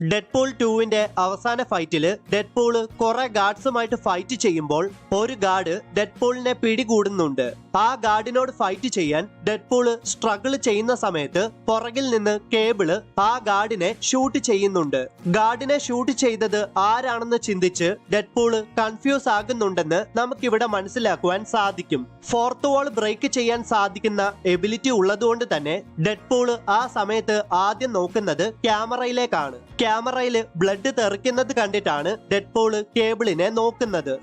Deadpool 2-ന്റെ അവസാന ഫൈറ്റില് ഡെഡ്പൂള് കുറെ ഗാർഡ്സുമായിട്ട് fight ചെയ്യുമ്പോൾ ഒരു ഗാർഡ് ഡെഡ്പൂളിനെ പിടികൂടുന്നുണ്ട്. ആ ഗാർഡിനോട് ഫൈറ്റ് ചെയ്യാൻ ഡെഡ്പൂള് സ്ട്രഗിൾ ചെയ്യുന്ന സമയത്ത് പുറകിൽ നിന്ന് കേബിള് ആ ഗാർഡിനെ ഷൂട്ട് ചെയ്യുന്നുണ്ട്. ഗാർഡിനെ ഷൂട്ട് ചെയ്തത് ആരാണെന്ന് ചിന്തിച്ച് ഡെഡ്പൂള് കൺഫ്യൂസ് ആകുന്നുണ്ടെന്ന് നമുക്കിവിടെ മനസ്സിലാക്കുവാൻ സാധിക്കും. ഫോർത്ത് വാൾ ബ്രേക്ക് ചെയ്യാൻ സാധിക്കുന്ന എബിലിറ്റി ഉള്ളതുകൊണ്ട് തന്നെ ഡെഡ്പൂള് ആ സമയത്ത് ആദ്യം നോക്കുന്നത് ക്യാമറയിലേക്കാണ്. ക്യാമറയില് ബ്ലഡ് തെറിക്കുന്നത് കണ്ടിട്ടാണ് ഡെഡ്പൂള് കേബിളിനെ നോക്കുന്നത്.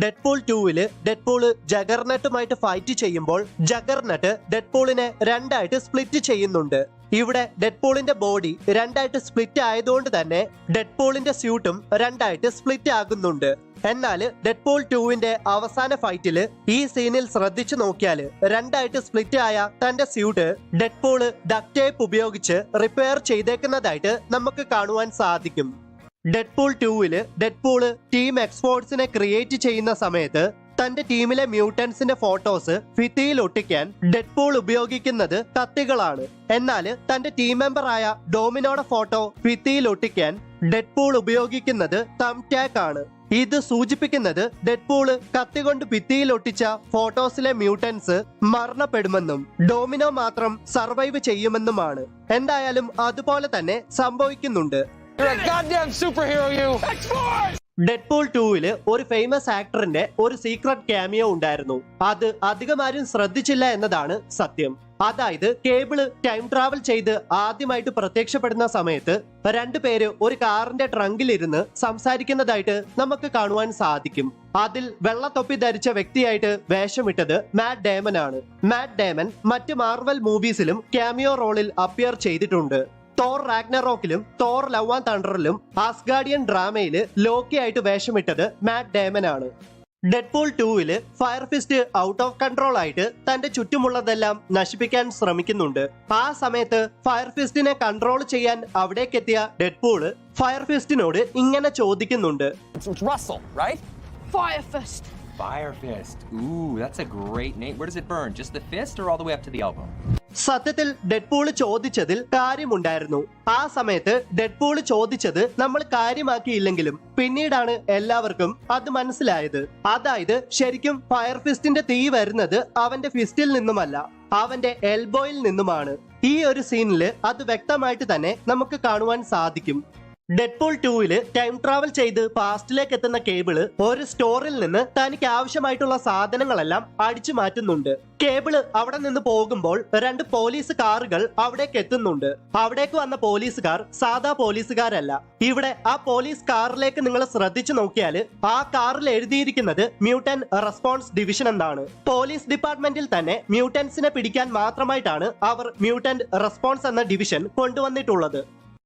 ഡെഡ്പൂൾ 2-ല് ഡെഡ്പൂള് ജഗർനട്ടുമായിട്ട് ഫൈറ്റ് ചെയ്യുമ്പോൾ ജഗർനട്ട് ഡെഡ്പൂളിനെ രണ്ടായിട്ട് സ്പ്ലിറ്റ് ചെയ്യുന്നുണ്ട്. ഇവിടെ ഡെഡ്പൂളിന്റെ ബോഡി രണ്ടായിട്ട് സ്പ്ലിറ്റ് ആയതുകൊണ്ട് തന്നെ ഡെഡ്പൂളിന്റെ സ്യൂട്ടും രണ്ടായിട്ട് സ്പ്ലിറ്റ് ആകുന്നുണ്ട്. എന്നാൽ ഡെഡ്പൂൾ 2-ന്റെ അവസാന ഫൈറ്റില് ഈ സീനിൽ ശ്രദ്ധിച്ചു നോക്കിയാല് രണ്ടായിട്ട് സ്പ്ലിറ്റ് ആയ തന്റെ സ്യൂട്ട് ഡെഡ്പൂള് ഡക്ട് ടേപ്പ് ഉപയോഗിച്ച് റിപ്പയർ ചെയ്തേക്കുന്നതായിട്ട് നമുക്ക് കാണുവാൻ സാധിക്കും. ഡെഡ്പൂൾ 2-ല് ഡെഡ്പൂള് ടീം എക്സ്പോർട്സിനെ ക്രിയേറ്റ് ചെയ്യുന്ന സമയത്ത് തന്റെ ടീമിലെ മ്യൂട്ടൻസിന്റെ ഫോട്ടോസ് ഭിത്തിയിൽ ഒട്ടിക്കാൻ ഡെഡ്പൂൾ ഉപയോഗിക്കുന്നത് കത്തികളാണ്. എന്നാൽ തന്റെ ടീം മെമ്പറായ ഡോമിനോയുടെ ഫോട്ടോ ഭിത്തിയിൽ ഒട്ടിക്കാൻ ഡെഡ്പൂൾ ഉപയോഗിക്കുന്നത് തംബ് ടാക്ക് ആണ്. ഇത് സൂചിപ്പിക്കുന്നത് ഡെഡ്പൂള് കത്തി കൊണ്ട് ഭിത്തിയിൽ ഒട്ടിച്ച ഫോട്ടോസിലെ മ്യൂട്ടൻസ് മരണപ്പെടുമെന്നും ഡോമിനോ മാത്രം സർവൈവ് ചെയ്യുമെന്നുമാണ്. എന്തായാലും അതുപോലെ തന്നെ സംഭവിക്കുന്നുണ്ട്. ഡെഡ്പൂൾ 2-ല് ഒരു ഫേമസ് ആക്ടറിന്റെ ഒരു സീക്രട്ട് ക്യാമിയോ ഉണ്ടായിരുന്നു. അത് അധികമാരും ശ്രദ്ധിച്ചില്ല എന്നതാണ് സത്യം. അതായത് കേബിള് ടൈം ട്രാവൽ ചെയ്ത് ആദ്യമായിട്ട് പ്രത്യക്ഷപ്പെടുന്ന സമയത്ത് രണ്ടുപേര് ഒരു കാറിന്റെ ട്രങ്കിലിരുന്ന് സംസാരിക്കുന്നതായിട്ട് നമുക്ക് കാണുവാൻ സാധിക്കും. അതിൽ വെള്ളത്തൊപ്പി ധരിച്ച വ്യക്തിയായിട്ട് വേഷമിട്ടത് മാറ്റ് ഡേമൻ ആണ്. മാറ്റ് ഡേമൻ മറ്റ് മാർവൽ മൂവീസിലും ക്യാമിയോ റോളിൽ അപ്പിയർ ചെയ്തിട്ടുണ്ട്. തോർ റാഗ്നറോക്കിലും തോർ ലവ് ആൻഡ് തണ്ടറിലും ആസ്ഗാർഡിയൻ ഡ്രാമയില് ലോക്കി ആയിട്ട് വേഷമിട്ടത് മാറ്റ് ഡേമൻ ആണ്. ഡെഡ്പൂൾ 2-ല് fire fist out of control ആയിട്ട് തന്റെ ചുറ്റുമുള്ളതെല്ലാം നശിപ്പിക്കാൻ ശ്രമിക്കുന്നുണ്ട്. ആ സമയത്ത് ഫയർ ഫിസ്റ്റിനെ കൺട്രോൾ ചെയ്യാൻ അവിടേക്കെത്തിയ ഡെഡ്പൂള് ഫയർ ഫിസ്റ്റിനോട് ഇങ്ങനെ ചോദിക്കുന്നുണ്ട്. Fire Fist. Ooh, that's a great name. Where does it burn? Just the fist or all the way up to the elbow? സത്യത്തിൽ ഡെഡ്പൂള് ചോദിച്ചതിൽ കാര്യമുണ്ടായിരുന്നു. ആ സമയത്ത് ഡെഡ്പൂള് ചോദിച്ചത് നമ്മൾ കാര്യമാക്കിയില്ലെങ്കിലും പിന്നീടാണ് എല്ലാവർക്കും അത് മനസ്സിലായത്. അതായത് ശരിക്കും ഫയർ ഫിസ്റ്റിന്റെ തീ വരുന്നത് അവന്റെ ഫിസ്റ്റിൽ നിന്നുമല്ല, അവന്റെ എൽബോയിൽ നിന്നുമാണ്. ഈ ഒരു സീനില് അത് വ്യക്തമായിട്ട് തന്നെ നമുക്ക് കാണുവാൻ സാധിക്കും. ഡെഡ്പൂൾ 2-ല് ടൈം ട്രാവൽ ചെയ്ത് പാസ്റ്റിലേക്ക് എത്തുന്ന കേബിള് ഒരു സ്റ്റോറിൽ നിന്ന് തനിക്ക് ആവശ്യമായിട്ടുള്ള സാധനങ്ങളെല്ലാം അടിച്ചു മാറ്റുന്നുണ്ട്. കേബിള് അവിടെ നിന്ന് പോകുമ്പോൾ രണ്ട് പോലീസ് കാറുകൾ അവിടേക്ക് എത്തുന്നുണ്ട്. അവിടേക്ക് വന്ന പോലീസുകാർ സാധാ പോലീസുകാരല്ല. ഇവിടെ ആ പോലീസ് കാറിലേക്ക് നിങ്ങൾ ശ്രദ്ധിച്ചു നോക്കിയാല് ആ കാറിൽ എഴുതിയിരിക്കുന്നത് മ്യൂട്ടൻ റെസ്പോൺസ് ഡിവിഷൻ എന്നാണ്. പോലീസ് ഡിപ്പാർട്ട്മെന്റിൽ തന്നെ മ്യൂട്ടൻസിനെ പിടിക്കാൻ മാത്രമായിട്ടാണ് അവർ മ്യൂട്ടൻ റെസ്പോൺസ് എന്ന ഡിവിഷൻ കൊണ്ടുവന്നിട്ടുള്ളത്.